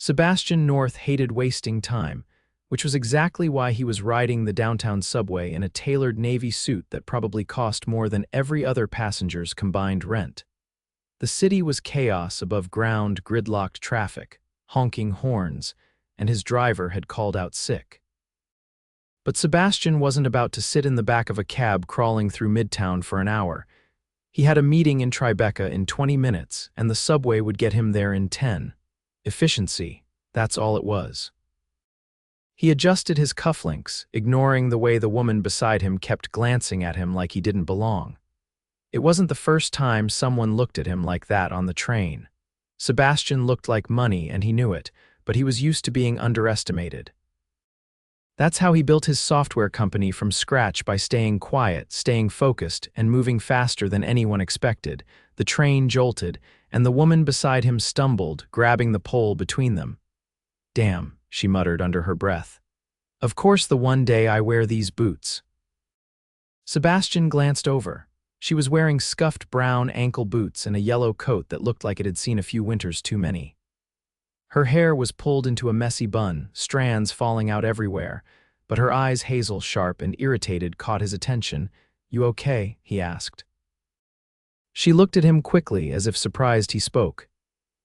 Sebastian North hated wasting time, which was exactly why he was riding the downtown subway in a tailored navy suit that probably cost more than every other passenger's combined rent. The city was chaos above ground, gridlocked traffic, honking horns, and his driver had called out sick. But Sebastian wasn't about to sit in the back of a cab crawling through Midtown for an hour. He had a meeting in Tribeca in 20 minutes, and the subway would get him there in 10. Efficiency, that's all it was. He adjusted his cufflinks, ignoring the way the woman beside him kept glancing at him like he didn't belong. It wasn't the first time someone looked at him like that on the train. Sebastian looked like money, and he knew it, but he was used to being underestimated. That's how he built his software company from scratch, by staying quiet, staying focused, and moving faster than anyone expected. The train jolted, and the woman beside him stumbled, grabbing the pole between them. "Damn," she muttered under her breath. "Of course the one day I wear these boots." Sebastian glanced over. She was wearing scuffed brown ankle boots and a yellow coat that looked like it had seen a few winters too many. Her hair was pulled into a messy bun, strands falling out everywhere, but her eyes, hazel sharp and irritated, caught his attention. "You okay?" he asked. She looked at him quickly, as if surprised he spoke.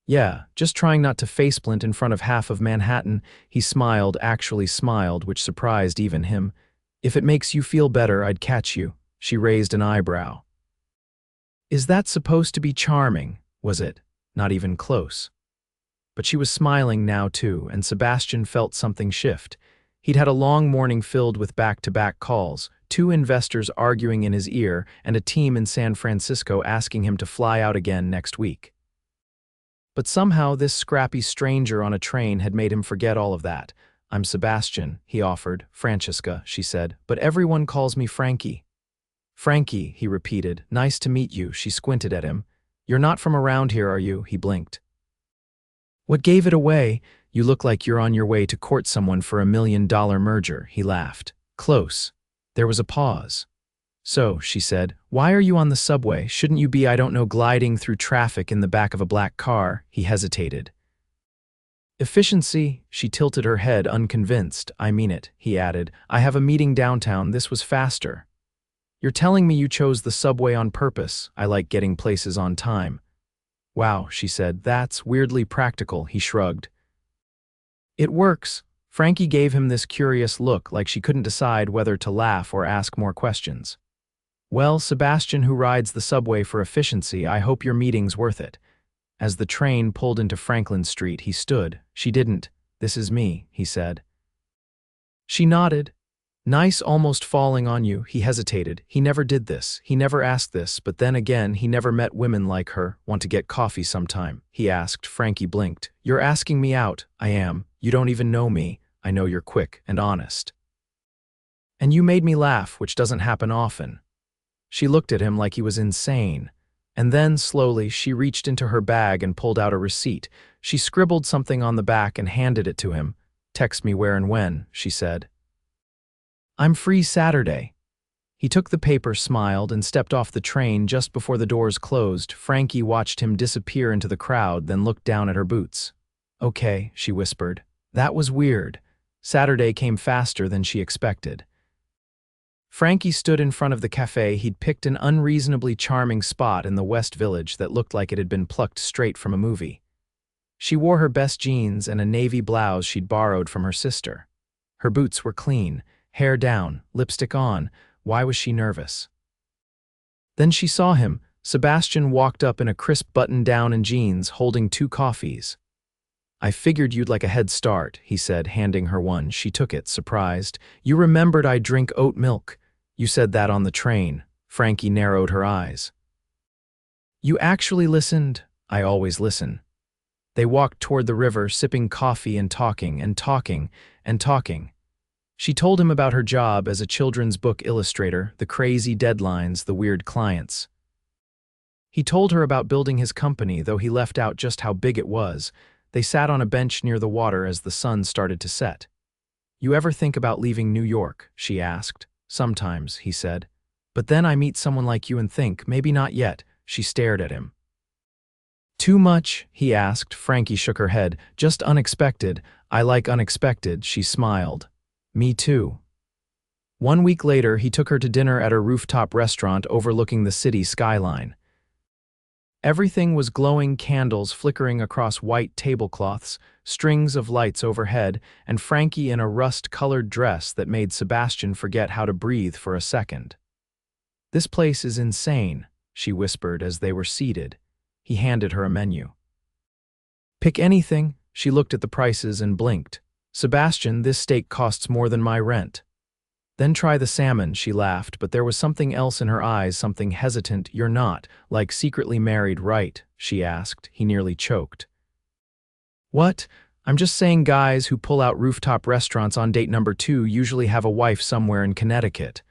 "Yeah, just trying not to faceplant in front of half of Manhattan." He smiled, actually smiled, which surprised even him. "If it makes you feel better, I'd catch you." She raised an eyebrow. Is that supposed to be charming? Was it? Not even close. But she was smiling now too, and Sebastian felt something shift. He'd had a long morning filled with back-to-back calls, 2 investors arguing in his ear, and a team in San Francisco asking him to fly out again next week. But somehow this scrappy stranger on a train had made him forget all of that. "I'm Sebastian," he offered. "Francesca," she said, "but everyone calls me Frankie." "Frankie," he repeated. "Nice to meet you." She squinted at him. "You're not from around here, are you?" He blinked. "What gave it away? You look like you're on your way to court someone for $1 million merger." He laughed. "Close." There was a pause. "So," she said, "why are you on the subway? Shouldn't you be, I don't know, gliding through traffic in the back of a black car?" He hesitated. "Efficiency." She tilted her head, unconvinced. "I mean it," he added. "I have a meeting downtown. This was faster." "You're telling me you chose the subway on purpose?" "I like getting places on time." "Wow," she said. "That's weirdly practical." He shrugged. "It works." Frankie gave him this curious look, like she couldn't decide whether to laugh or ask more questions. "Well, Sebastian, who rides the subway for efficiency, I hope your meeting's worth it." As the train pulled into Franklin Street, he stood. She didn't. "This is me," he said. She nodded. "Nice, almost falling on you." He hesitated. He never did this. He never asked this, but then again, he never met women like her. "Want to get coffee sometime?" he asked. Frankie blinked. "You're asking me out." "I am. You don't even know me. I know you're quick and honest. And you made me laugh, which doesn't happen often." She looked at him like he was insane. And then, slowly, she reached into her bag and pulled out a receipt. She scribbled something on the back and handed it to him. "Text me where and when," she said. "I'm free Saturday." He took the paper, smiled, and stepped off the train just before the doors closed. Frankie watched him disappear into the crowd, then looked down at her boots. "Okay," she whispered. That was weird. Saturday came faster than she expected. Frankie stood in front of the cafe. He'd picked an unreasonably charming spot in the West Village that looked like it had been plucked straight from a movie. She wore her best jeans and a navy blouse she'd borrowed from her sister. Her boots were clean, hair down, lipstick on. Why was she nervous? Then she saw him. Sebastian walked up in a crisp button-down and jeans, holding 2 coffees. "I figured you'd like a head start," he said, handing her one. She took it, surprised. "You remembered I drink oat milk. You said that on the train." Frankie narrowed her eyes. "You actually listened?" "I always listen." They walked toward the river, sipping coffee and talking and talking and talking. She told him about her job as a children's book illustrator, the crazy deadlines, the weird clients. He told her about building his company, though he left out just how big it was. They sat on a bench near the water as the sun started to set. "You ever think about leaving New York?" she asked. "Sometimes," he said. "But then I meet someone like you and think, maybe not yet." She stared at him. Too much? He asked. Frankie shook her head. Just unexpected. I like unexpected, she smiled. Me too. 1 week later, he took her to dinner at a rooftop restaurant overlooking the city skyline. Everything was glowing candles flickering across white tablecloths, strings of lights overhead, and Frankie in a rust-colored dress that made Sebastian forget how to breathe for a second. This place is insane, she whispered as they were seated. He handed her a menu. Pick anything. She looked at the prices and blinked. Sebastian, this steak costs more than my rent. Then try the salmon, she laughed, but there was something else in her eyes, something hesitant. You're not, like, secretly married, right? She asked. He nearly choked. What? I'm just saying guys who pull out rooftop restaurants on date number 2 usually have a wife somewhere in Connecticut.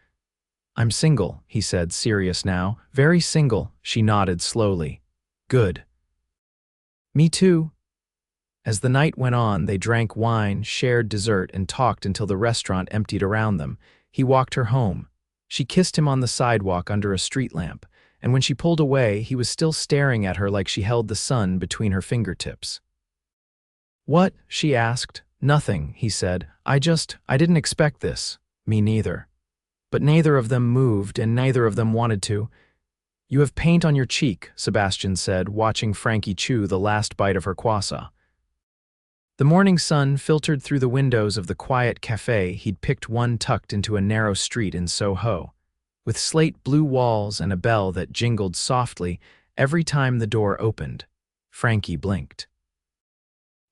I'm single, he said, serious now. Very single, she nodded slowly. Good. Me too. As the night went on, they drank wine, shared dessert, and talked until the restaurant emptied around them. He walked her home. She kissed him on the sidewalk under a street lamp, and when she pulled away, he was still staring at her like she held the sun between her fingertips. What? She asked. Nothing, he said. I didn't expect this. Me neither. But neither of them moved, and neither of them wanted to. You have paint on your cheek, Sebastian said, watching Frankie chew the last bite of her croissant. The morning sun filtered through the windows of the quiet cafe he'd picked, one tucked into a narrow street in Soho, with slate blue walls and a bell that jingled softly every time the door opened. Frankie blinked.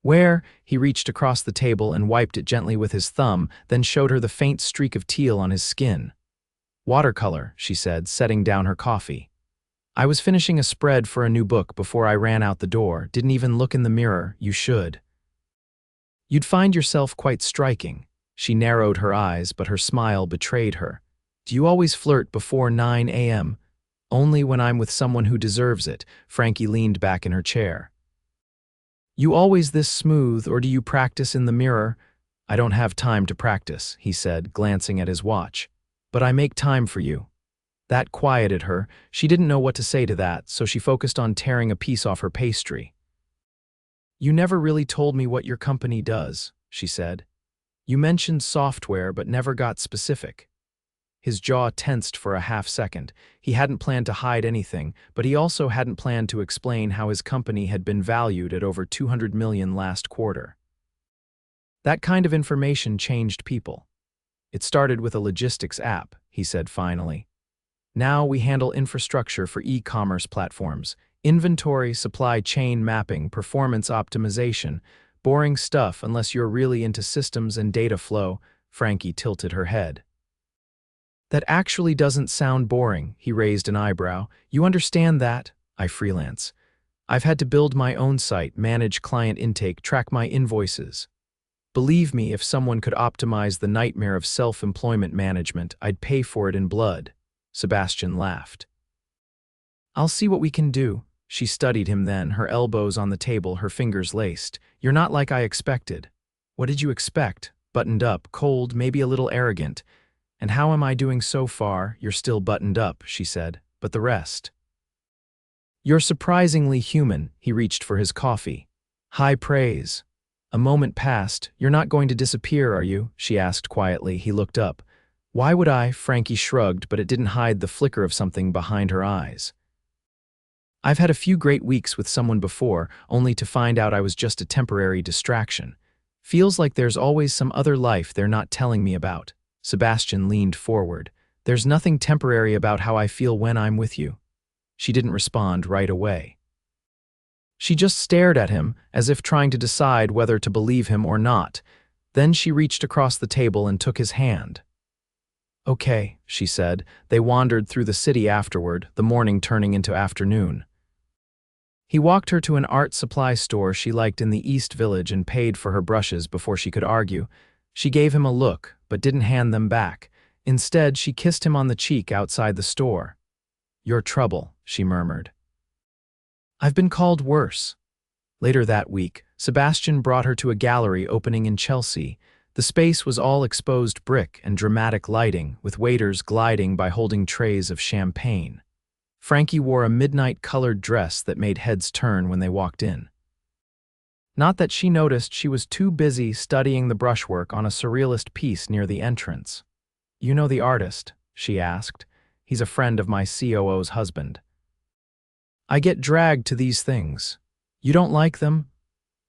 Where? He reached across the table and wiped it gently with his thumb, then showed her the faint streak of teal on his skin. Watercolor, she said, setting down her coffee. I was finishing a spread for a new book before I ran out the door. Didn't even look in the mirror. You should. You'd find yourself quite striking. She narrowed her eyes, but her smile betrayed her. Do you always flirt before 9 a.m.? Only when I'm with someone who deserves it. Frankie leaned back in her chair. You always this smooth, or do you practice in the mirror? I don't have time to practice, he said, glancing at his watch. But I make time for you. That quieted her. She didn't know what to say to that, so she focused on tearing a piece off her pastry. You never really told me what your company does, she said. You mentioned software but never got specific. His jaw tensed for a half second. He hadn't planned to hide anything, but he also hadn't planned to explain how his company had been valued at over $200 million last quarter. That kind of information changed people. It started with a logistics app, he said finally. Now we handle infrastructure for e-commerce platforms. Inventory, supply chain mapping, performance optimization. Boring stuff unless you're really into systems and data flow. Frankie tilted her head. That actually doesn't sound boring, he raised an eyebrow. You understand that? I freelance. I've had to build my own site, manage client intake, track my invoices. Believe me, if someone could optimize the nightmare of self-employment management, I'd pay for it in blood. Sebastian laughed. I'll see what we can do. She studied him then, her elbows on the table, her fingers laced. You're not like I expected. What did you expect? Buttoned up, cold, maybe a little arrogant. And how am I doing so far? You're still buttoned up, she said. But the rest? You're surprisingly human. He reached for his coffee. High praise. A moment passed. You're not going to disappear, are you? She asked quietly. He looked up. Why would I? Frankie shrugged, but it didn't hide the flicker of something behind her eyes. I've had a few great weeks with someone before, only to find out I was just a temporary distraction. Feels like there's always some other life they're not telling me about. Sebastian leaned forward. There's nothing temporary about how I feel when I'm with you. She didn't respond right away. She just stared at him, as if trying to decide whether to believe him or not. Then she reached across the table and took his hand. Okay, she said. They wandered through the city afterward, the morning turning into afternoon. He walked her to an art supply store she liked in the East Village and paid for her brushes before she could argue. She gave him a look, but didn't hand them back. Instead, she kissed him on the cheek outside the store. Your trouble, she murmured. I've been called worse. Later that week, Sebastian brought her to a gallery opening in Chelsea. The space was all exposed brick and dramatic lighting, with waiters gliding by holding trays of champagne. Frankie wore a midnight-colored dress that made heads turn when they walked in. Not that she noticed, she was too busy studying the brushwork on a surrealist piece near the entrance. "You know the artist?" she asked. "He's a friend of my COO's husband." "I get dragged to these things. You don't like them?"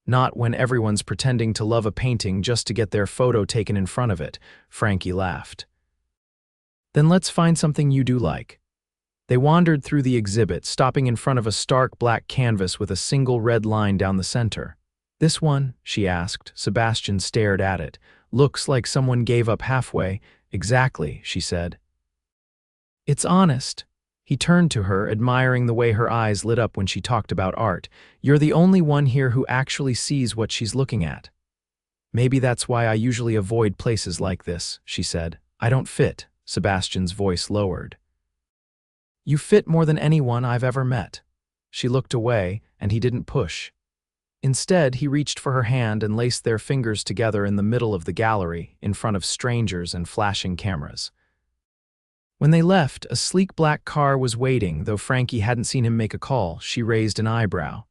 "Not when everyone's pretending to love a painting just to get their photo taken in front of it," Frankie laughed. "Then let's find something you do like." They wandered through the exhibit, stopping in front of a stark black canvas with a single red line down the center. "This one?" she asked. Sebastian stared at it. "Looks like someone gave up halfway." "Exactly," she said. "It's honest." He turned to her, admiring the way her eyes lit up when she talked about art. "You're the only one here who actually sees what she's looking at." "Maybe that's why I usually avoid places like this," she said. "I don't fit." Sebastian's voice lowered. "You fit more than anyone I've ever met." She looked away, and he didn't push. Instead, he reached for her hand and laced their fingers together in the middle of the gallery, in front of strangers and flashing cameras. When they left, a sleek black car was waiting. Though Frankie hadn't seen him make a call, she raised an eyebrow.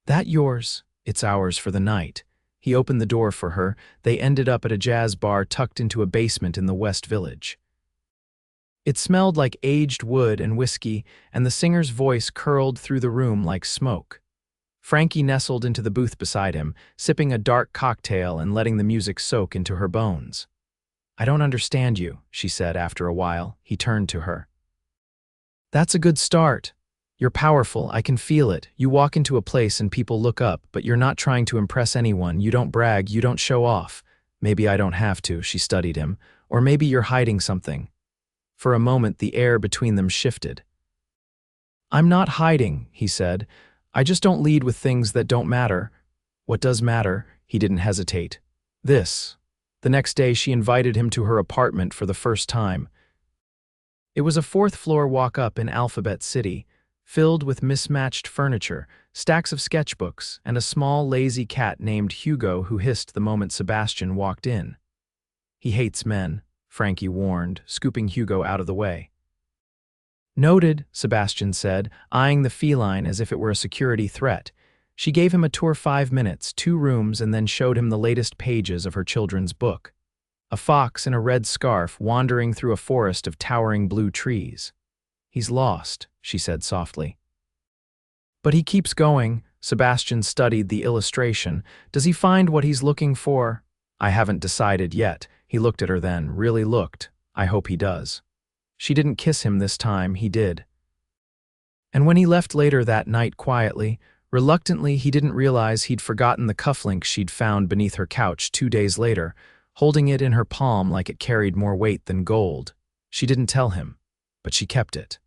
"That yours?" "It's ours for the night." He opened the door for her. They ended up at a jazz bar tucked into a basement in the West Village. It smelled like aged wood and whiskey, and the singer's voice curled through the room like smoke. Frankie nestled into the booth beside him, sipping a dark cocktail and letting the music soak into her bones. "I don't understand you," she said after a while. He turned to her. "That's a good start. You're powerful, I can feel it. You walk into a place and people look up, but you're not trying to impress anyone. You don't brag, you don't show off." "Maybe I don't have to," she studied him. "Or maybe you're hiding something." For a moment, the air between them shifted. "I'm not hiding," he said. "I just don't lead with things that don't matter." "What does matter?" He didn't hesitate. "This." The next day, she invited him to her apartment for the first time. It was a fourth-floor walk-up in Alphabet City, filled with mismatched furniture, stacks of sketchbooks, and a small, lazy cat named Hugo who hissed the moment Sebastian walked in. "He hates men," Frankie warned, scooping Hugo out of the way. "Noted," Sebastian said, eyeing the feline as if it were a security threat. She gave him a tour 5 minutes, 2 rooms, and then showed him the latest pages of her children's book. A fox in a red scarf wandering through a forest of towering blue trees. "He's lost," she said softly. "But he keeps going." Sebastian studied the illustration. "Does he find what he's looking for?" "I haven't decided yet." He looked at her then, really looked. "I hope he does." She didn't kiss him this time, he did. And when he left later that night quietly, reluctantly, he didn't realize he'd forgotten the cufflinks she'd found beneath her couch 2 days later, holding it in her palm like it carried more weight than gold. She didn't tell him, but she kept it.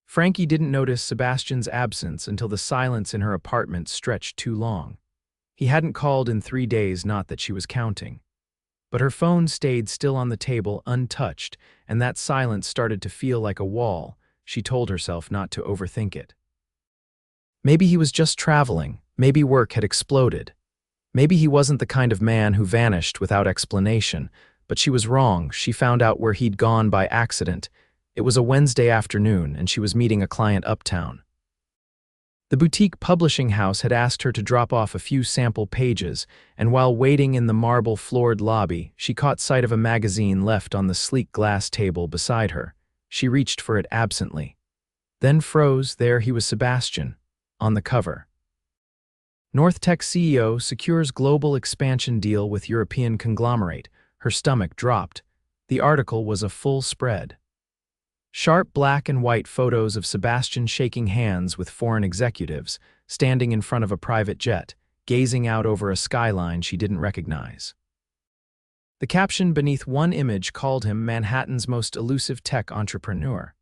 Frankie didn't notice Sebastian's absence until the silence in her apartment stretched too long. He hadn't called in 3 days, not that she was counting. But her phone stayed still on the table, untouched, and that silence started to feel like a wall. She told herself not to overthink it. Maybe he was just traveling. Maybe work had exploded. Maybe he wasn't the kind of man who vanished without explanation. But she was wrong. She found out where he'd gone by accident. It was a Wednesday afternoon, and she was meeting a client uptown. The boutique publishing house had asked her to drop off a few sample pages, and while waiting in the marble-floored lobby, she caught sight of a magazine left on the sleek glass table beside her. She reached for it absently. Then froze. There he was, Sebastian, on the cover. North Tech CEO secures global expansion deal with European conglomerate. Her stomach dropped. The article was a full spread. Sharp black and white photos of Sebastian shaking hands with foreign executives, standing in front of a private jet, gazing out over a skyline she didn't recognize. The caption beneath one image called him Manhattan's most elusive tech entrepreneur.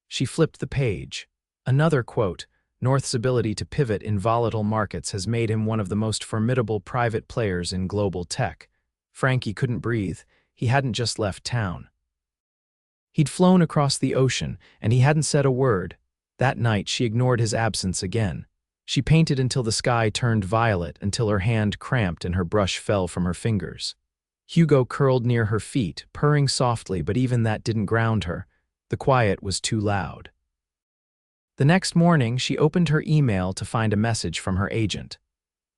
She flipped the page. Another quote, "North's ability to pivot in volatile markets has made him one of the most formidable private players in global tech." Frankie couldn't breathe. He hadn't just left town. He'd flown across the ocean, and he hadn't said a word. That night, she ignored his absence again. She painted until the sky turned violet, until her hand cramped and her brush fell from her fingers. Hugo curled near her feet, purring softly, but even that didn't ground her. The quiet was too loud. The next morning, she opened her email to find a message from her agent.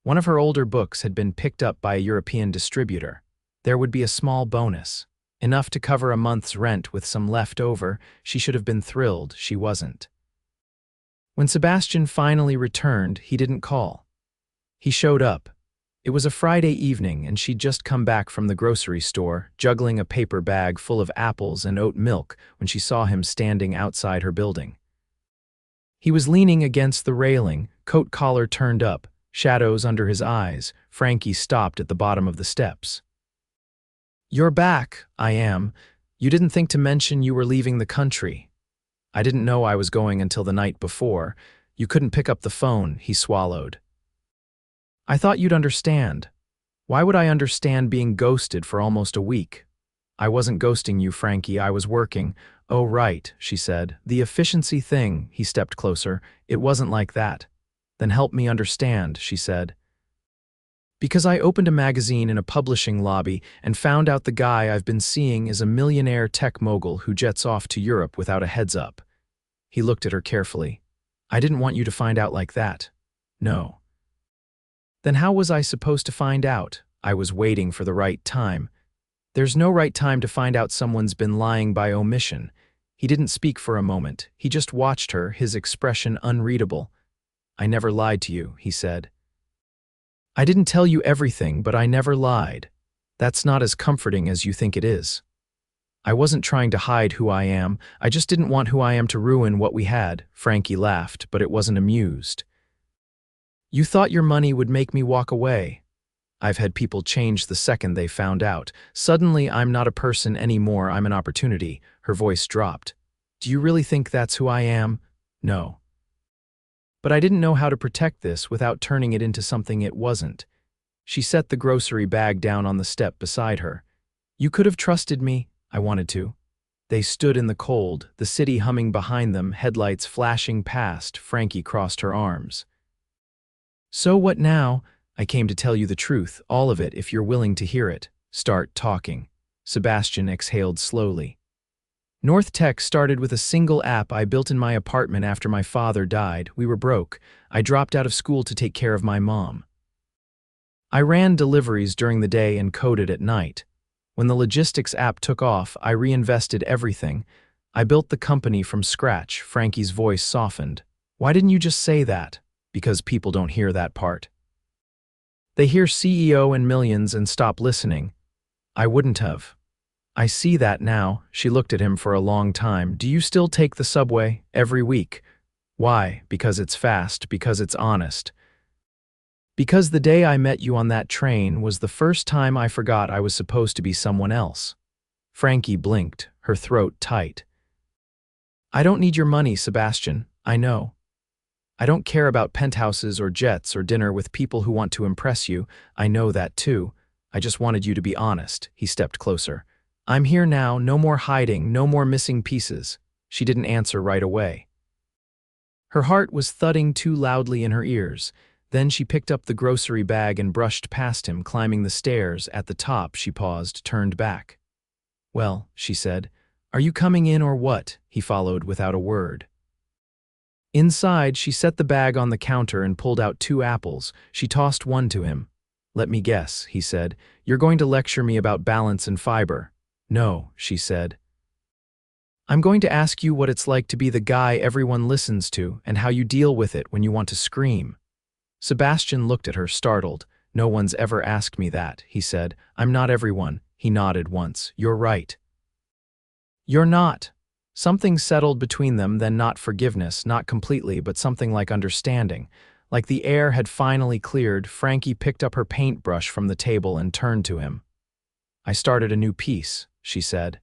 One of her older books had been picked up by a European distributor. There would be a small bonus, enough to cover a month's rent with some left over. She should have been thrilled. She wasn't. When Sebastian finally returned, he didn't call. He showed up. It was a Friday evening, and she'd just come back from the grocery store, juggling a paper bag full of apples and oat milk when she saw him standing outside her building. He was leaning against the railing, coat collar turned up, shadows under his eyes. Frankie stopped at the bottom of the steps. "You're back." "I am. You didn't think to mention you were leaving the country." "I didn't know I was going until the night before. You couldn't pick up the phone," he swallowed. "I thought you'd understand." "Why would I understand being ghosted for almost a week?" "I wasn't ghosting you, Frankie. I was working." "Oh, right," she said. "The efficiency thing." He stepped closer. "It wasn't like that." "Then help me understand," she said. "Because I opened a magazine in a publishing lobby and found out the guy I've been seeing is a millionaire tech mogul who jets off to Europe without a heads up." He looked at her carefully. "I didn't want you to find out like that." "No." "Then how was I supposed to find out?" "I was waiting for the right time." "There's no right time to find out someone's been lying by omission." He didn't speak for a moment. He just watched her, his expression unreadable. "I never lied to you," he said. "I didn't tell you everything, but I never lied. That's not as comforting as you think it is." "I wasn't trying to hide who I am. I just didn't want who I am to ruin what we had." Frankie laughed, but it wasn't amused. "You thought your money would make me walk away. I've had people change the second they found out. Suddenly, I'm not a person anymore, I'm an opportunity." Her voice dropped. "Do you really think that's who I am?" "No. But I didn't know how to protect this without turning it into something it wasn't." She set the grocery bag down on the step beside her. "You could have trusted me." "I wanted to." They stood in the cold, the city humming behind them, headlights flashing past. Frankie crossed her arms. "So what now?" "I came to tell you the truth, all of it, if you're willing to hear it." "Start talking." Sebastian exhaled slowly. "North Tech started with a single app I built in my apartment after my father died. We were broke. I dropped out of school to take care of my mom. I ran deliveries during the day and coded at night. When the logistics app took off, I reinvested everything. I built the company from scratch." Frankie's voice softened. "Why didn't you just say that?" "Because people don't hear that part. They hear CEO and millions and stop listening." "I wouldn't have." "I see that now." She looked at him for a long time. "Do you still take the subway every week?" "Why?" "Because it's fast, because it's honest. Because the day I met you on that train was the first time I forgot I was supposed to be someone else." Frankie blinked, her throat tight. "I don't need your money, Sebastian. I know. I don't care about penthouses or jets or dinner with people who want to impress you. I know that too. I just wanted you to be honest." He stepped closer. "I'm here now, no more hiding, no more missing pieces." She didn't answer right away. Her heart was thudding too loudly in her ears. Then she picked up the grocery bag and brushed past him, climbing the stairs. At the top, she paused, turned back. "Well," she said, "are you coming in or what?" He followed without a word. Inside, she set the bag on the counter and pulled out 2 apples. She tossed one to him. "Let me guess," he said. "You're going to lecture me about balance and fiber." "No," she said. "I'm going to ask you what it's like to be the guy everyone listens to and how you deal with it when you want to scream." Sebastian looked at her, startled. "No one's ever asked me that," he said. "I'm not everyone." He nodded once. "You're right." "You're not." Something settled between them, then not forgiveness, not completely, but something like understanding. Like the air had finally cleared, Frankie picked up her paintbrush from the table and turned to him. "I started a new piece," she said.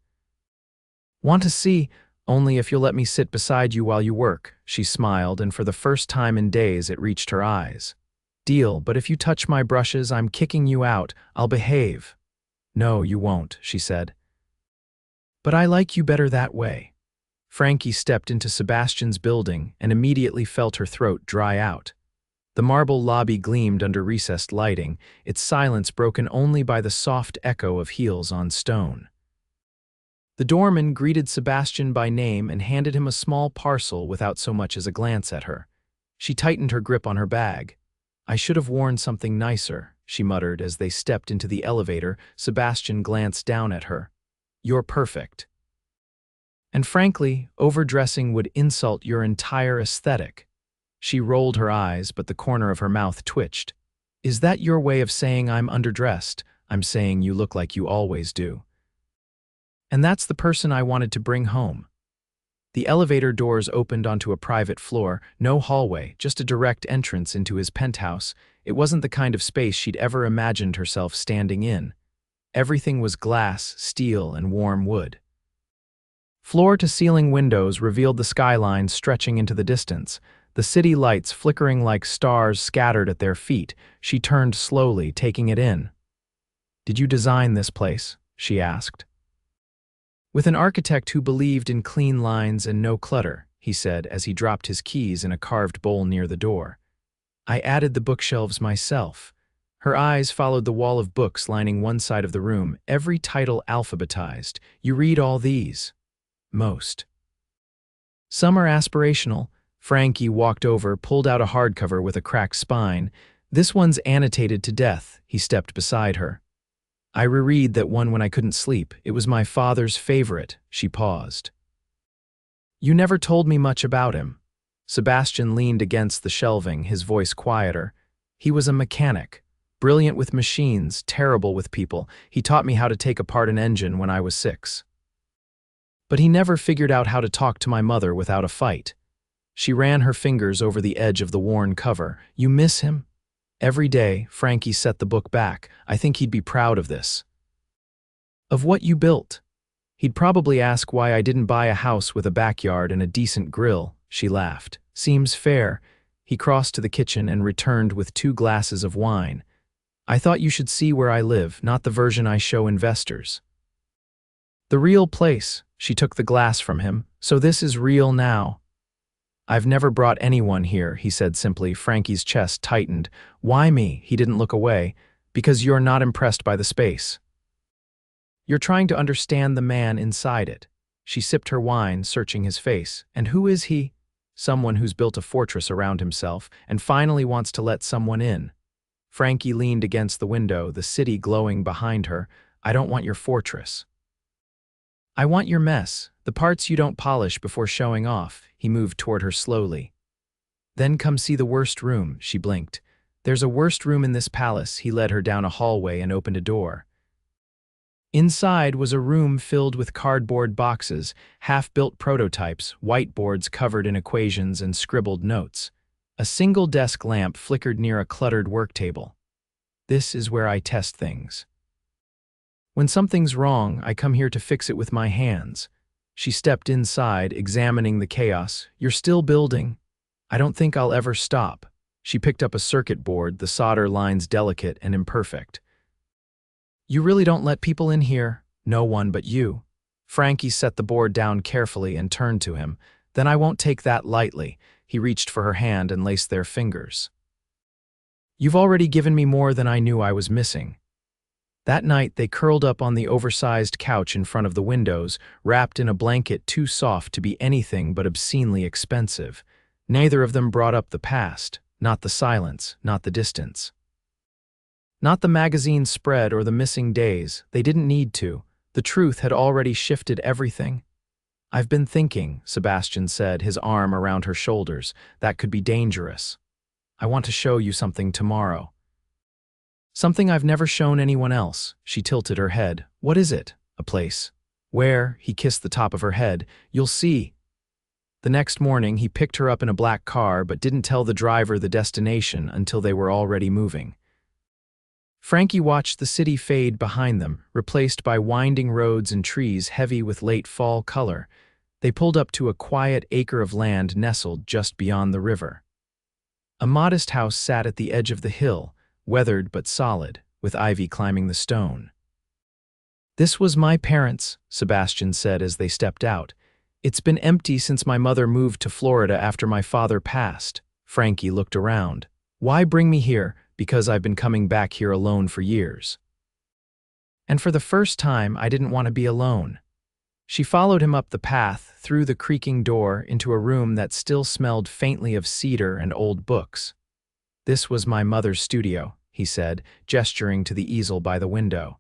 "Want to see? Only if you'll let me sit beside you while you work." She smiled, and for the first time in days it reached her eyes. "Deal, but if you touch my brushes, I'm kicking you out. I'll behave." "No, you won't," she said. "But I like you better that way." Frankie stepped into Sebastian's building and immediately felt her throat dry out. The marble lobby gleamed under recessed lighting, its silence broken only by the soft echo of heels on stone. The doorman greeted Sebastian by name and handed him a small parcel without so much as a glance at her. She tightened her grip on her bag. "I should have worn something nicer," she muttered as they stepped into the elevator. Sebastian glanced down at her. "You're perfect. And frankly, overdressing would insult your entire aesthetic." She rolled her eyes, but the corner of her mouth twitched. "Is that your way of saying I'm underdressed?" "I'm saying you look like you always do. And that's the person I wanted to bring home." The elevator doors opened onto a private floor, no hallway, just a direct entrance into his penthouse. It wasn't the kind of space she'd ever imagined herself standing in. Everything was glass, steel, and warm wood. Floor-to-ceiling windows revealed the skyline stretching into the distance, the city lights flickering like stars scattered at their feet. She turned slowly, taking it in. "Did you design this place?" she asked. "With an architect who believed in clean lines and no clutter," he said as he dropped his keys in a carved bowl near the door. "I added the bookshelves myself." Her eyes followed the wall of books lining one side of the room, every title alphabetized. "You read all these?" "Most. Some are aspirational." Frankie walked over, pulled out a hardcover with a cracked spine. "This one's annotated to death." He stepped beside her. "I reread that one when I couldn't sleep. It was my father's favorite." She paused. "You never told me much about him." Sebastian leaned against the shelving, his voice quieter. "He was a mechanic, brilliant with machines, terrible with people. He taught me how to take apart an engine when I was 6. But he never figured out how to talk to my mother without a fight." She ran her fingers over the edge of the worn cover. "You miss him?" "Every day." Frankie set the book back. "I think he'd be proud of this." "Of what you built?" "He'd probably ask why I didn't buy a house with a backyard and a decent grill." She laughed. "Seems fair." He crossed to the kitchen and returned with 2 glasses of wine. "I thought you should see where I live, not the version I show investors." "The real place." She took the glass from him. "So this is real now." "I've never brought anyone here," he said simply. Frankie's chest tightened. "Why me?" He didn't look away. "Because you're not impressed by the space. You're trying to understand the man inside it." She sipped her wine, searching his face. "And who is he?" "Someone who's built a fortress around himself and finally wants to let someone in." Frankie leaned against the window, the city glowing behind her. "I don't want your fortress. I want your mess, the parts you don't polish before showing off." He moved toward her slowly. "Then come see the worst room." She blinked. "There's a worst room in this palace." He led her down a hallway and opened a door. Inside was a room filled with cardboard boxes, half-built prototypes, whiteboards covered in equations and scribbled notes. A single desk lamp flickered near a cluttered work table. "This is where I test things. When something's wrong, I come here to fix it with my hands." She stepped inside, examining the chaos. "You're still building?" "I don't think I'll ever stop." She picked up a circuit board, the solder lines delicate and imperfect. "You really don't let people in here?" "No one but you." Frankie set the board down carefully and turned to him. "Then I won't take that lightly." He reached for her hand and laced their fingers. "You've already given me more than I knew I was missing." That night, they curled up on the oversized couch in front of the windows, wrapped in a blanket too soft to be anything but obscenely expensive. Neither of them brought up the past, not the silence, not the distance. Not the magazine spread or the missing days. They didn't need to. The truth had already shifted everything. "I've been thinking," Sebastian said, his arm around her shoulders. "That could be dangerous. I want to show you something tomorrow. Something I've never shown anyone else." She tilted her head. "What is it?" "A place." "Where?" He kissed the top of her head. "You'll see." The next morning, he picked her up in a black car but didn't tell the driver the destination until they were already moving. Frankie watched the city fade behind them, replaced by winding roads and trees heavy with late fall color. They pulled up to a quiet acre of land nestled just beyond the river. A modest house sat at the edge of the hill, weathered but solid, with ivy climbing the stone. "This was my parents'," Sebastian said as they stepped out. "It's been empty since my mother moved to Florida after my father passed." Frankie looked around. "Why bring me here?" "Because I've been coming back here alone for years. And for the first time, I didn't want to be alone." She followed him up the path, through the creaking door, into a room that still smelled faintly of cedar and old books. "This was my mother's studio," he said, gesturing to the easel by the window.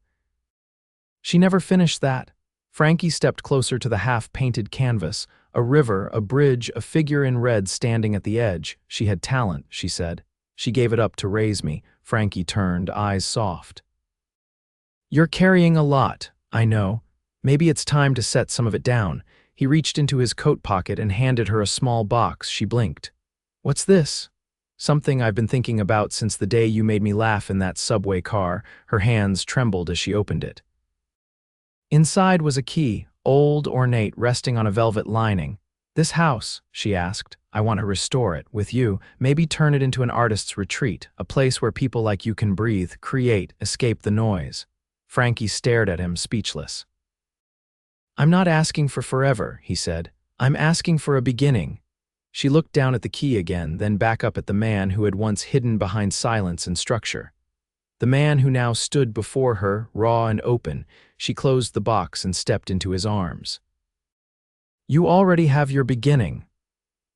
She never finished that. Frankie stepped closer to the half-painted canvas. A river, a bridge, a figure in red standing at the edge. "She had talent," she said. "She gave it up to raise me." Frankie turned, eyes soft. "You're carrying a lot, I know. Maybe it's time to set some of it down." He reached into his coat pocket and handed her a small box. She blinked. "What's this?" "Something I've been thinking about since the day you made me laugh in that subway car." Her hands trembled as she opened it. Inside was a key, old, ornate, resting on a velvet lining. "This house," she asked, "I want to restore it, with you, maybe turn it into an artist's retreat, a place where people like you can breathe, create, escape the noise." Frankie stared at him, speechless. "I'm not asking for forever," he said. "I'm asking for a beginning." She looked down at the key again, then back up at the man who had once hidden behind silence and structure. The man who now stood before her, raw and open. She closed the box and stepped into his arms. "You already have your beginning."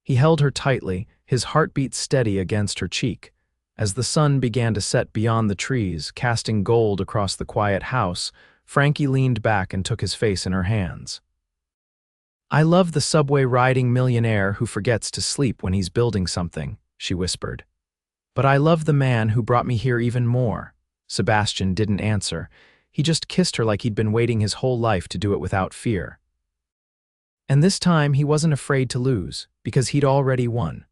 He held her tightly, his heartbeat steady against her cheek. As the sun began to set beyond the trees, casting gold across the quiet house, Frankie leaned back and took his face in her hands. "I love the subway-riding millionaire who forgets to sleep when he's building something," she whispered. "But I love the man who brought me here even more." Sebastian didn't answer. He just kissed her like he'd been waiting his whole life to do it without fear. And this time he wasn't afraid to lose, because he'd already won.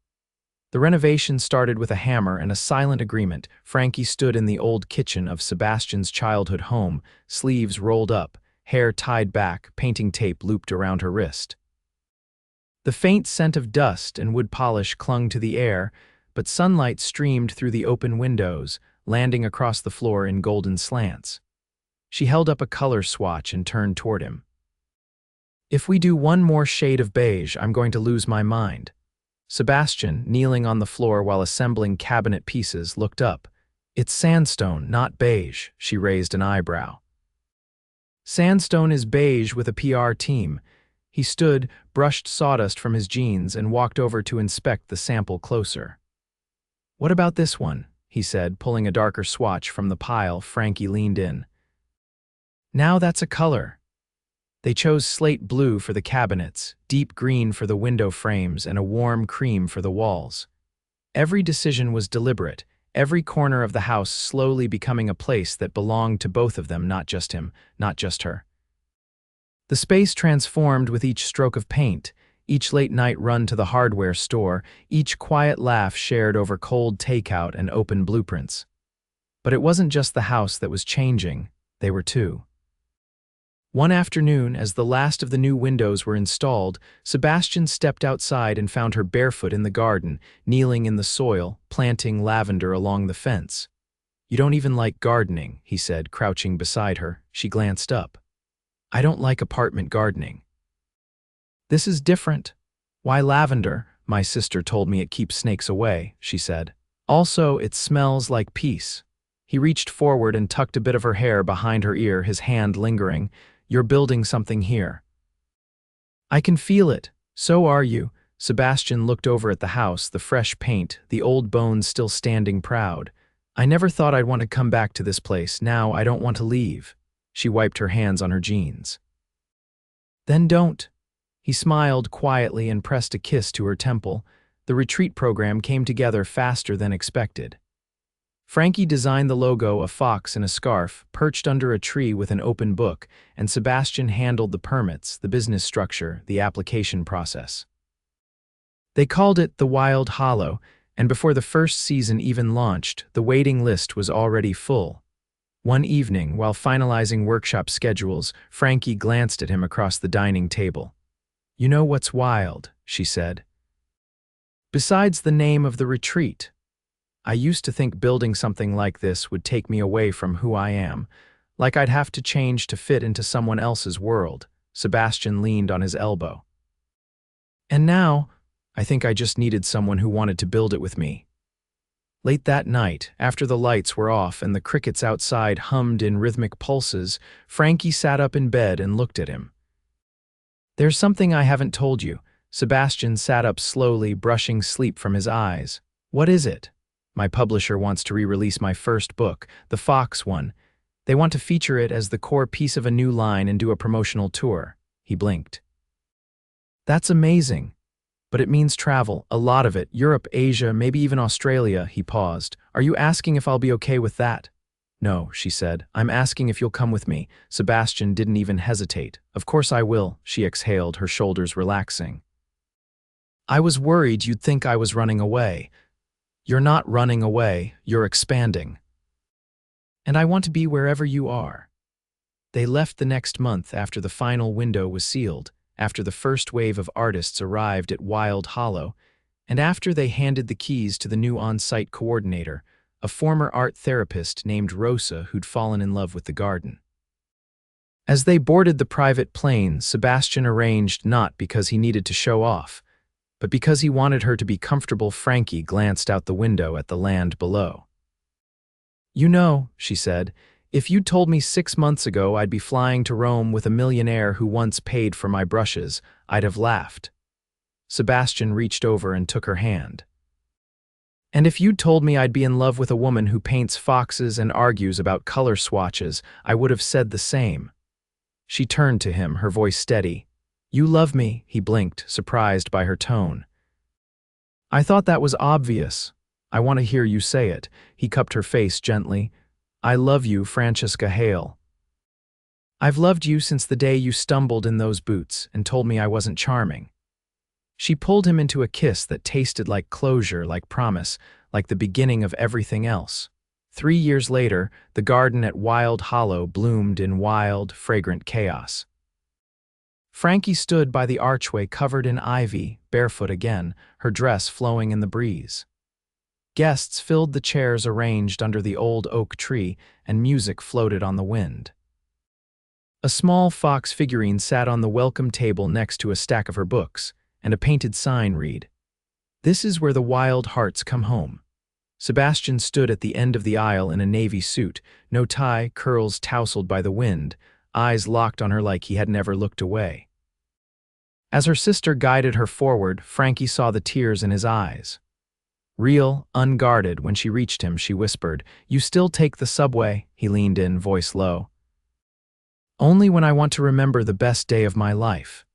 The renovation started with a hammer and a silent agreement. Frankie stood in the old kitchen of Sebastian's childhood home, sleeves rolled up, hair tied back, painting tape looped around her wrist. The faint scent of dust and wood polish clung to the air, but sunlight streamed through the open windows, landing across the floor in golden slants. She held up a color swatch and turned toward him. "If we do one more shade of beige, I'm going to lose my mind." Sebastian, kneeling on the floor while assembling cabinet pieces, looked up. "It's sandstone, not beige." She raised an eyebrow. "Sandstone is beige with a PR team." He stood, brushed sawdust from his jeans, and walked over to inspect the sample closer. "What about this one?" he said, pulling a darker swatch from the pile. Frankie leaned in. "Now that's a color." They chose slate blue for the cabinets, deep green for the window frames, and a warm cream for the walls. Every decision was deliberate, every corner of the house slowly becoming a place that belonged to both of them, not just him, not just her. The space transformed with each stroke of paint, each late-night run to the hardware store, each quiet laugh shared over cold takeout and open blueprints. But it wasn't just the house that was changing, they were too. One afternoon, as the last of the new windows were installed, Sebastian stepped outside and found her barefoot in the garden, kneeling in the soil, planting lavender along the fence. "You don't even like gardening," he said, crouching beside her. She glanced up. "I don't like apartment gardening." "This is different." "Why lavender?" "My sister told me it keeps snakes away," she said. "Also, it smells like peace." He reached forward and tucked a bit of her hair behind her ear, his hand lingering. "You're building something here." "I can feel it. So are you." Sebastian looked over at the house, the fresh paint, the old bones still standing proud. "I never thought I'd want to come back to this place. Now I don't want to leave." She wiped her hands on her jeans. "Then don't." He smiled quietly and pressed a kiss to her temple. The retreat program came together faster than expected. Frankie designed the logo, a fox in a scarf, perched under a tree with an open book, and Sebastian handled the permits, the business structure, the application process. They called it the Wild Hollow, and before the first season even launched, the waiting list was already full. One evening, while finalizing workshop schedules, Frankie glanced at him across the dining table. "You know what's wild?" she said. "Besides the name of the retreat. I used to think building something like this would take me away from who I am, like I'd have to change to fit into someone else's world." Sebastian leaned on his elbow. "And now, I think I just needed someone who wanted to build it with me." Late that night, after the lights were off and the crickets outside hummed in rhythmic pulses, Frankie sat up in bed and looked at him. There's something I haven't told you. Sebastian sat up slowly, brushing sleep from his eyes. What is it? My publisher wants to re-release my first book, the Fox one. They want to feature it as the core piece of a new line and do a promotional tour. He blinked. That's amazing. But it means travel, a lot of it, Europe, Asia, maybe even Australia, he paused. Are you asking if I'll be okay with that? No, she said. I'm asking if you'll come with me. Sebastian didn't even hesitate. Of course I will, she exhaled, her shoulders relaxing. I was worried you'd think I was running away. You're not running away, you're expanding. And I want to be wherever you are. They left the next month after the final window was sealed, after the first wave of artists arrived at Wild Hollow, and after they handed the keys to the new on-site coordinator, a former art therapist named Rosa who'd fallen in love with the garden. As they boarded the private plane, Sebastian arranged not because he needed to show off, but because he wanted her to be comfortable. Frankie glanced out the window at the land below. You know, she said, if you'd told me 6 months ago I'd be flying to Rome with a millionaire who once paid for my brushes, I'd have laughed. Sebastian reached over and took her hand. And if you'd told me I'd be in love with a woman who paints foxes and argues about color swatches, I would have said the same. She turned to him, her voice steady. You love me, he blinked, surprised by her tone. I thought that was obvious. I want to hear you say it. He cupped her face gently. I love you, Francesca Hale. I've loved you since the day you stumbled in those boots and told me I wasn't charming. She pulled him into a kiss that tasted like closure, like promise, like the beginning of everything else. 3 years later, the garden at Wild Hollow bloomed in wild, fragrant chaos. Frankie stood by the archway covered in ivy, barefoot again, her dress flowing in the breeze. Guests filled the chairs arranged under the old oak tree, and music floated on the wind. A small fox figurine sat on the welcome table next to a stack of her books, and a painted sign read, "This is where the wild hearts come home." Sebastian stood at the end of the aisle in a navy suit, no tie, curls tousled by the wind, eyes locked on her like he had never looked away. As her sister guided her forward, Frankie saw the tears in his eyes. Real, unguarded, when she reached him, she whispered, "You still take the subway?" He leaned in, voice low. "Only when I want to remember the best day of my life."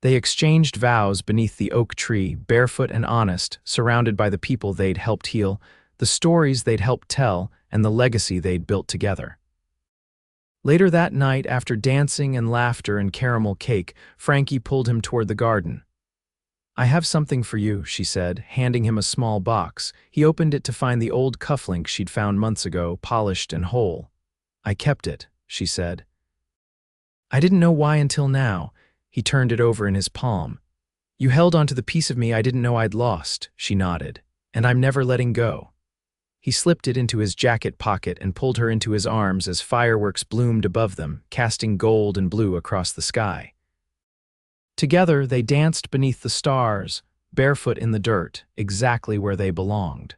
They exchanged vows beneath the oak tree, barefoot and honest, surrounded by the people they'd helped heal, the stories they'd helped tell, and the legacy they'd built together. Later that night, after dancing and laughter and caramel cake, Frankie pulled him toward the garden. "I have something for you," she said, handing him a small box. He opened it to find the old cufflink she'd found months ago, polished and whole. "I kept it," she said. "I didn't know why until now." He turned it over in his palm. "You held onto the piece of me I didn't know I'd lost," she nodded, "and I'm never letting go." He slipped it into his jacket pocket and pulled her into his arms as fireworks bloomed above them, casting gold and blue across the sky. Together, they danced beneath the stars, barefoot in the dirt, exactly where they belonged.